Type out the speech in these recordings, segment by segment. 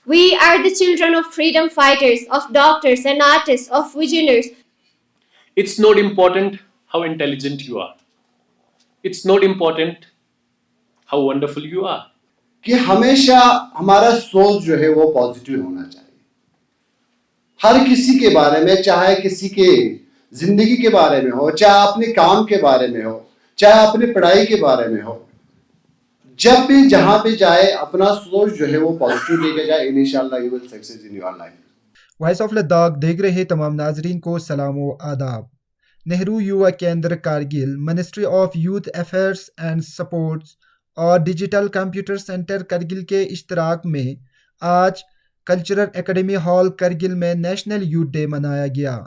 We are the children of freedom fighters, of doctors and artists, of visionaries. It's not important how intelligent you are. It's not important how wonderful you are. कि हमेशा हमारा सोच जो है वो positive होना चाहिए हर किसी के बारे में, चाहे किसी के जिंदगी के बारे में हो, चाहे अपने काम के बारे में हो, चाहे अपनी पढ़ाई के बारे में हो। जब भी जहां पे जाए अपना सोच जो है वो पॉजिटिव लेके जाए, इंशाल्लाह you will success in your life. Voice of Ladakh देख रहे तमाम नाजरीन को सलाम व आदाब। नेहरू युवा केंद्र Kargil, ministry of youth affairs and supports और डिजिटल कंप्यूटर सेंटर करगिल के इश्तराक में आज कल्चरल एकेडमी हॉल करगिल में नेशनल यूथ डे मनाया गया,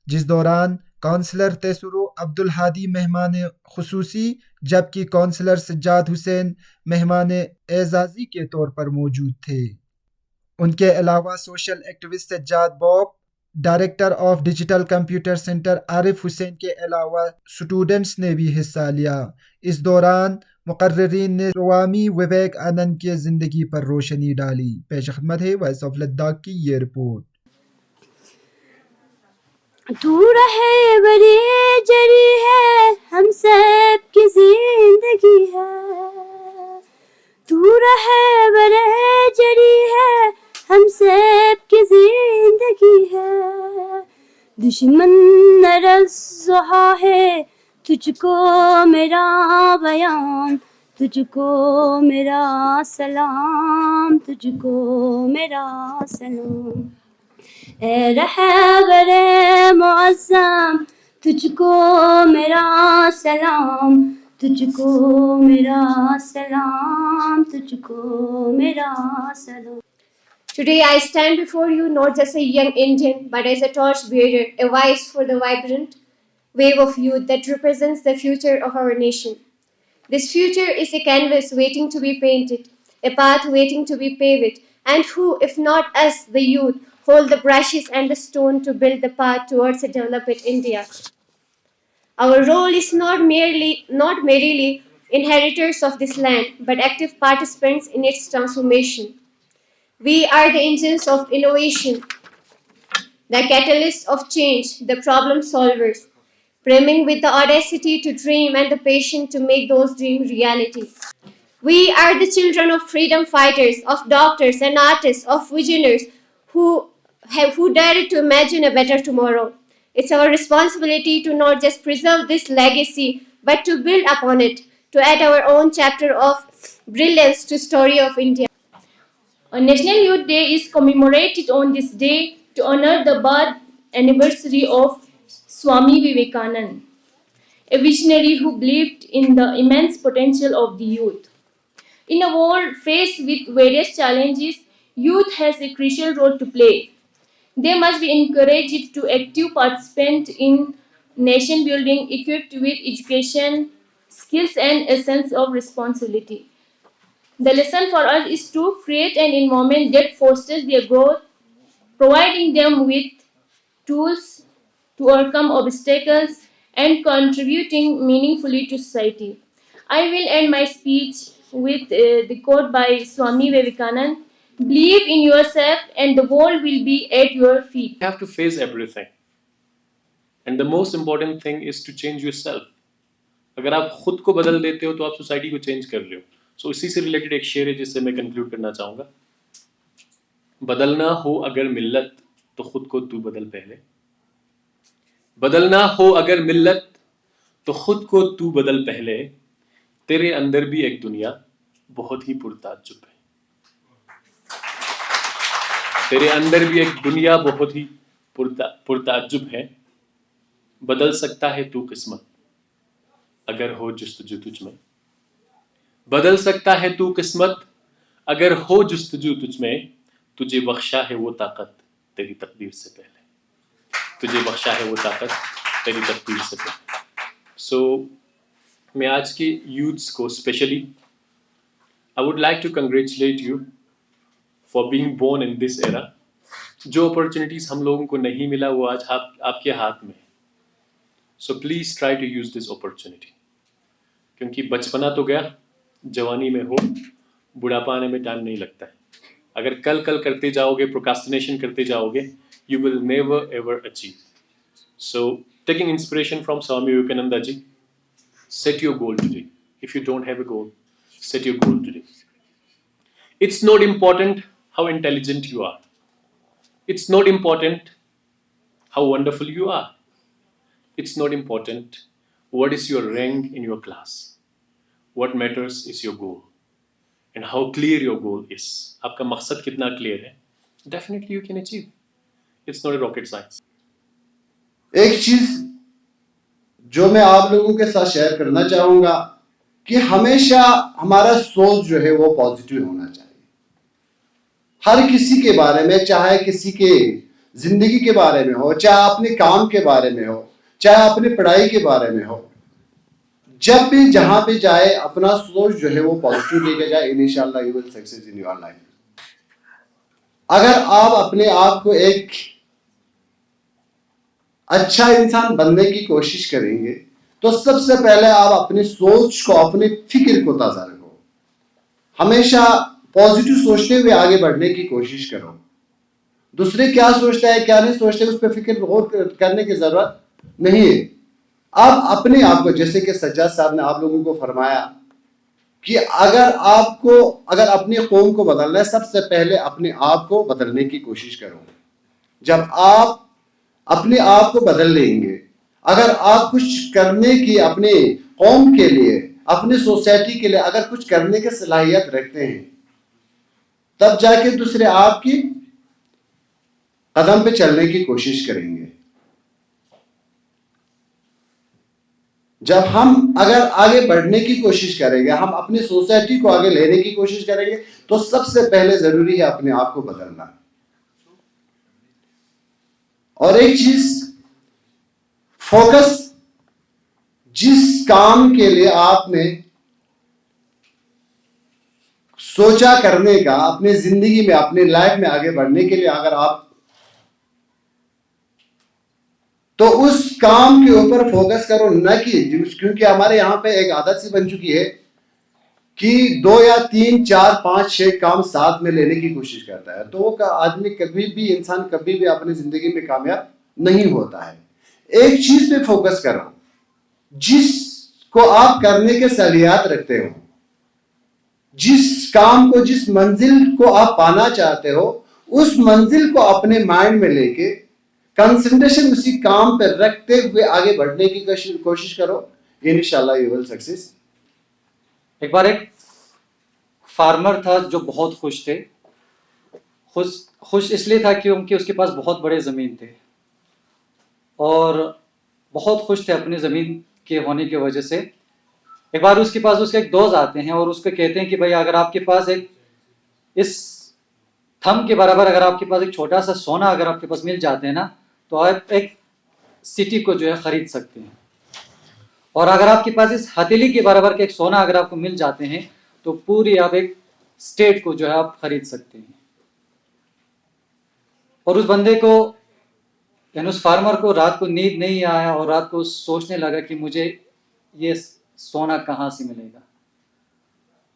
जिस दौरान काउंसलर तेसुरो अब्दुल हादी मेहमान खुसूसी जबकि काउंसलर सज्जाद हुसैन मेहमान एजाजी के तौर पर मौजूद थे। उनके अलावा social activist Sajjad Bob, director of digital computer centre Arif Hussain के अलावा स्टूडेंट्स ने भी हिस्सा लिया। इस दौरान मुकर्रिरीन ने स्वामी विवेकानंद की ज़िंदगी पर रोशनी डाली। पेश खिदमत है वॉइस ऑफ लद्दाख की ये रिपोर्ट। दूर है बड़ी जरी है हम सब की जिंदगी है, दूर है बड़े जरी है हम सब की जिंदगी है। दुश्मन नरज़हा है तुझको मेरा बयान, तुझको मेरा सलाम, तुझको मेरा सलाम। ए रहबरे मुअज़्ज़म तुझको मेरा सलाम, तुझको मेरा सलाम, तुझको मेरा सलाम। Today I stand before you not just a young Indian, but as a torchbearer, a voice for the vibrant wave of youth that represents the future of our nation. This future is a canvas waiting to be painted, a path waiting to be paved, and who, if not us, the youth, hold the brushes and the stone to build the path towards a developed India. Our role is not merely inheritors of this land, but active participants in its transformation. We are the engines of innovation, the catalysts of change, the problem solvers, brimming with the audacity to dream and the passion to make those dreams reality. We are the children of freedom fighters, of doctors and artists, of visionaries who dared to imagine a better tomorrow. It's our responsibility to not just preserve this legacy, but to build upon it, to add our own chapter of brilliance to story of India. National Youth Day is commemorated on this day to honor the birth anniversary of Swami Vivekanand, a visionary who believed in the immense potential of the youth. In a world faced with various challenges, youth has a crucial role to play. They must be encouraged to active participate in nation building, equipped with education, skills, and a sense of responsibility. The lesson for us is to create an environment that fosters their growth, providing them with tools to overcome obstacles and contributing meaningfully to society. I will end my speech with the quote by Swami Vivekanand: Believe in yourself, and the world will be at your feet. You have to face everything. And the most important thing is to change yourself. अगर आप खुद को बदल देते हो तो आप society को चेंज कर रहे हो। सो इसी से रिलेटेड एक शेर है जिससे मैं कंक्लूड करना चाहूँगा। बदलना हो अगर मिल्लत तो खुद को तू बदल पहले, बदलना हो अगर मिल्लत तो खुद को तू बदल पहले, तेरे अंदर भी एक दुनिया बहुत ही पुरताज्जुब है, तेरे अंदर भी एक दुनिया बहुत ही पुरताज्जुब है। बदल सकता है तू किस्मत अगर हो जुस्तजू तुझ में, बदल सकता है तू किस्मत अगर हो जुस्तजू तुझ में, तुझे बख्शा है वो ताकत तेरी तकदीर से पहले, तुझे बख्शा है वो ताकत तेरी तकदीर से पहले। सो मैं आज के यूथ्स को specially I would like to congratulate you for being born in this era. जो अपॉर्चुनिटीज हम लोगों को नहीं मिला वो आज आपके हाथ में है। So please try to use this opportunity, क्योंकि बचपना तो गया, जवानी में हो, बुढ़ापा आने में टाइम नहीं लगता है। अगर कल करते जाओगे, प्रोक्रास्टिनेशन करते जाओगे, you will never ever achieve. So, taking inspiration from Swami Vivekananda ji, set your goal today. If you don't have a goal, set your goal today. It's not important how intelligent you are. It's not important how wonderful you are. It's not important what is your rank in your class. What matters is your goal and how clear your goal is. आपका मकसद कितना clear है? Definitely you can achieve. It's not a rocket science. एक चीज जो मैं आप लोगों के साथ शेयर करना चाहूंगा कि हमेशा हमारा सोच जो है वो पॉजिटिव होना चाहिए। हर किसी के बारे में, चाहे किसी के जिंदगी के बारे में हो, चाहे अपने काम के बारे में हो, चाहे अपनी पढ़ाई के बारे में हो, जब भी जहां पे जाए अपना सोच जो है वो पॉजिटिव लेके जाए, इंशाल्लाह you will success in your life. अगर आप अपने आप को एक अच्छा इंसान बनने की कोशिश करेंगे तो सबसे पहले आप अपनी सोच को, अपनी फिक्र को ताजा रखो। हमेशा पॉजिटिव सोचते हुए आगे बढ़ने की कोशिश करो। दूसरे क्या सोचता है क्या नहीं सोचते उस पर फिक्र और करने की जरूरत नहीं है। आप अपने आप को, जैसे कि सज्जाद साहब ने आप लोगों को फरमाया कि अगर अपनी कौम को बदलना है, सबसे पहले अपने आप को बदलने की कोशिश करो। जब आप अपने आप को बदल लेंगे, अगर आप कुछ करने की अपने कौम के लिए, अपनी सोसाइटी के लिए अगर कुछ करने की सलाहियत रखते हैं, तब जाके दूसरे आपकी कदम पे चलने की कोशिश करेंगे। जब हम अगर आगे बढ़ने की कोशिश करेंगे, हम अपनी सोसाइटी को आगे लेने की कोशिश करेंगे, तो सबसे पहले जरूरी है अपने आप को बदलना। और एक चीज, फोकस, जिस काम के लिए आपने सोचा करने का, अपने जिंदगी में, अपने लाइफ में आगे बढ़ने के लिए अगर आप, तो उस काम के ऊपर फोकस करो, न कि, क्योंकि हमारे यहां पे एक आदत सी बन चुकी है कि 2 या 3 4 5 6 काम साथ में लेने की कोशिश करता है, तो वो आदमी इंसान कभी भी अपनी जिंदगी में कामयाब नहीं होता है। एक चीज पे फोकस करो जिसको आप करने के सलाहियत रखते हो, जिस काम को, जिस मंजिल को आप पाना चाहते हो, उस मंजिल को अपने माइंड में लेके कंसंट्रेशन उसी काम पर रखते हुए आगे बढ़ने की कोशिश करो, इंशाल्लाह यू विल सक्सेस। एक बार एक फार्मर था जो बहुत खुश थे। खुश इसलिए था क्योंकि उसके पास बहुत बड़े ज़मीन थे और बहुत खुश थे अपनी ज़मीन के होने की वजह से। एक बार उसके पास उसके एक दोस्त आते हैं और उसको कहते हैं कि भाई अगर आपके पास एक इस थंब के बराबर अगर आपके पास एक छोटा सा सोना अगर आपके पास मिल जाते हैं ना, तो आप एक सिटी को जो है ख़रीद सकते हैं। और अगर आपके पास इस हथेली के बराबर के एक सोना अगर आपको मिल जाते हैं तो पूरी आप एक स्टेट को जो है आप खरीद सकते हैं। और उस बंदे को, यानी उस फार्मर को रात को नींद नहीं आया और रात को सोचने लगा कि मुझे ये सोना कहाँ से मिलेगा।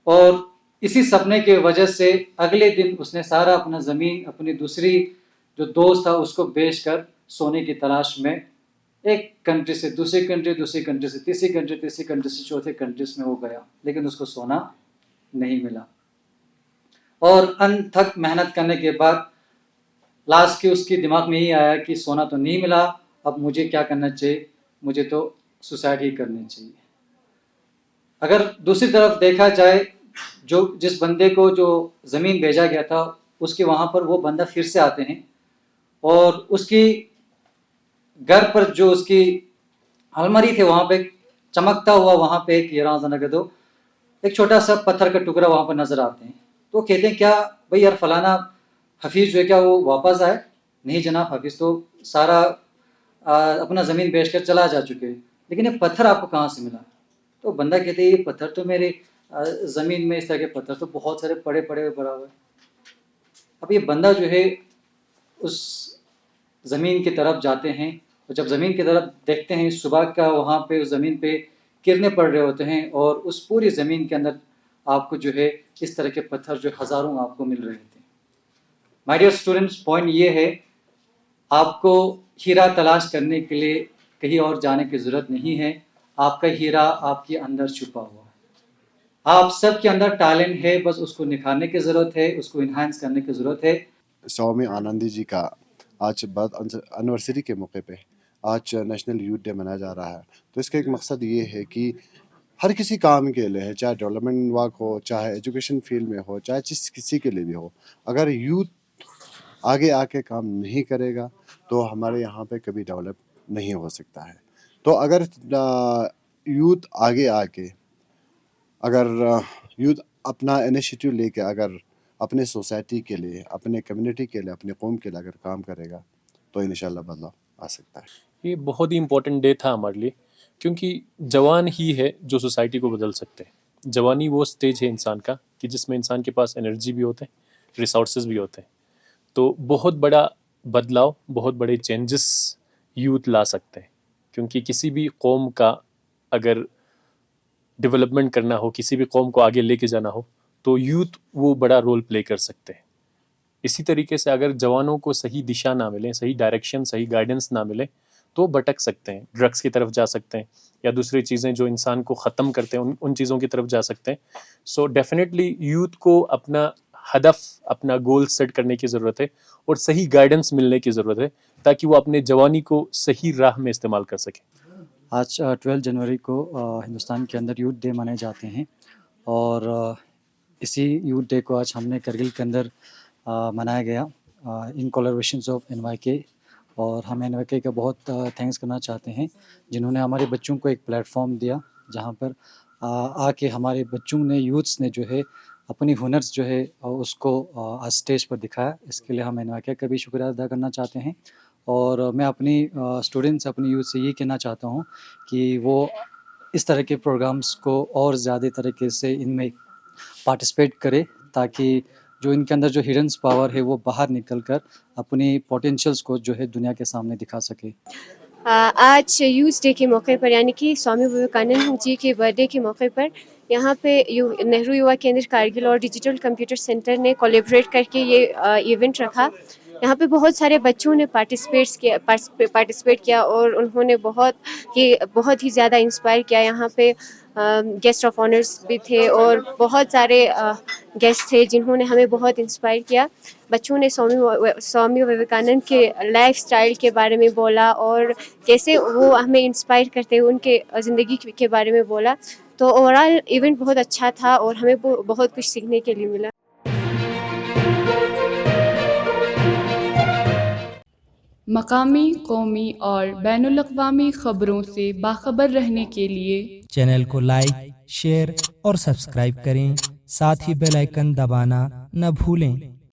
और इसी सपने की वजह से अगले दिन उसने सारा अपना ज़मीन अपनी दूसरी जो दोस्त था उसको बेचकर सोने की तलाश में एक कंट्री से दूसरी कंट्री, दूसरी कंट्री से तीसरी कंट्री, तीसरी कंट्री से चौथे कंट्रीज में वो गया, लेकिन उसको सोना नहीं मिला। और अनथक मेहनत करने के बाद लास्ट की उसके दिमाग में ही आया कि सोना तो नहीं मिला, अब मुझे क्या करना चाहिए, मुझे तो सुसाइड ही करनी चाहिए। अगर दूसरी तरफ देखा जाए, जो जिस बंदे को जो ज़मीन भेजा गया था उसके वहाँ पर वो बंदा फिर से आते हैं और उसकी घर पर जो उसकी अलमारी थे वहाँ पे चमकता हुआ वहाँ पे एक एक छोटा सा पत्थर का टुकड़ा वहाँ पर नजर आते हैं। तो कहते हैं क्या भाई यार फलाना हफीज़ जो है क्या वो वापस आए? नहीं जनाब, हफीज़ तो सारा अपना ज़मीन बेचकर चला जा चुके हैं, लेकिन ये पत्थर आपको कहाँ से मिला? तो बंदा कहते हैं ये पत्थर तो मेरे ज़मीन में इस तरह के पत्थर तो बहुत सारे पड़े पड़े पड़ा हुआ है। अब ये बंदा जो है उस ज़मीन की तरफ जाते हैं और जब ज़मीन की तरफ देखते हैं सुबह का वहाँ पे उस ज़मीन पे किरणें पड़ रहे होते हैं और उस पूरी ज़मीन के अंदर आपको जो है इस तरह के पत्थर जो हज़ारों आपको मिल रहे थे। माय डियर स्टूडेंट्स, पॉइंट ये है, आपको हीरा तलाश करने के लिए कहीं और जाने की ज़रूरत नहीं है। आपका हीरा आपके अंदर छुपा हुआ है। आप सबके अंदर टैलेंट है, बस उसको निखारने की ज़रूरत है, उसको इन्हांस करने की ज़रूरत है। स्वामी आनंदी जी का आज बर्थ एनिवर्सरी के मौके पे आज नेशनल यूथ डे मनाया जा रहा है। तो इसका एक मकसद ये है कि हर किसी काम के लिए है, चाहे डेवलपमेंट वर्क हो, चाहे एजुकेशन फील्ड में हो, चाहे जिस किसी के लिए भी हो, अगर यूथ आगे आके काम नहीं करेगा तो हमारे यहाँ पे कभी डेवलप नहीं हो सकता है। तो अगर यूथ आगे आके अगर यूथ अपना इनिशिएटिव लेके अगर अपने सोसाइटी के लिए, अपने कम्युनिटी के लिए, अपने कौम के लिए अगर काम करेगा तो इंशाल्लाह बदलाव आ सकता है। ये बहुत ही इम्पोर्टेंट डे था हमारे लिए, क्योंकि जवान ही है जो सोसाइटी को बदल सकते हैं। जवानी वो स्टेज है इंसान का कि जिसमें इंसान के पास एनर्जी भी होते हैं, रिसोर्सेज भी होते हैं। तो बहुत बड़ा बदलाव, बहुत बड़े चेंजेस यूथ ला सकते हैं, क्योंकि किसी भी कौम का अगर डेवलपमेंट करना हो, किसी भी कौम को आगे लेके जाना हो, तो यूथ वो बड़ा रोल प्ले कर सकते हैं। इसी तरीके से अगर जवानों को सही दिशा ना मिले, सही डायरेक्शन, सही गाइडेंस ना मिले, तो भटक सकते हैं, ड्रग्स की तरफ जा सकते हैं या दूसरी चीज़ें जो इंसान को ख़त्म करते हैं उन चीज़ों की तरफ जा सकते हैं। सो डेफिनेटली यूथ को अपना हदफ, अपना गोल सेट करने की ज़रूरत है और सही गाइडेंस मिलने की ज़रूरत है, ताकि वो अपने जवानी को सही राह में इस्तेमाल कर सकें। आज 12 जनवरी को हिंदुस्तान के अंदर यूथ डे मनाए जाते हैं और इसी यूथ डे को आज हमने करगिल के अंदर मनाया गया इन कोलैबोरेशंस ऑफ NYK। और हम NYK का बहुत थैंक्स करना चाहते हैं जिन्होंने हमारे बच्चों को एक प्लेटफॉर्म दिया, जहां पर आके हमारे बच्चों ने, यूथ्स ने जो है अपनी हुनर्स जो है उसको आज स्टेज पर दिखाया। इसके लिए हम NYK का भी शुक्रिया अदा करना चाहते हैं। और मैं अपनी स्टूडेंट्स, अपनी यूथ से ये कहना चाहता हूँ कि वो इस तरह के प्रोग्राम्स को और ज़्यादा तरीके से इनमें पार्टिसिपेट करें, ताकि जो इनके अंदर जो हिडन पावर है वो बाहर निकल कर अपनी पोटेंशियल्स को जो है दुनिया के सामने दिखा सके। आज यूथ डे के मौके पर, यानी कि स्वामी विवेकानंद जी के बर्थडे के मौके पर, यहाँ पे नेहरू युवा केंद्र कारगिल और डिजिटल कंप्यूटर सेंटर ने कोलैबोरेट करके ये इवेंट रखा। यहाँ पे बहुत सारे बच्चों ने पार्टिसिपेट किया और उन्होंने बहुत ही ज़्यादा इंस्पायर किया। यहाँ पे गेस्ट ऑफ ऑनर्स भी थे और बहुत सारे गेस्ट थे जिन्होंने हमें बहुत इंस्पायर किया। बच्चों ने स्वामी विवेकानंद के लाइफ स्टाइल के बारे में बोला और कैसे वो हमें इंस्पायर करते हैं, उनके ज़िंदगी के बारे में बोला। तो ओवरऑल इवेंट बहुत अच्छा था और हमें बहुत कुछ सीखने के लिए मिला। मकामी, कौमी और बैनुल-अक़वामी ख़बरों से बाखबर रहने के लिए चैनल को लाइक, शेयर और सब्सक्राइब करें। साथ ही बेल आइकन दबाना न भूलें।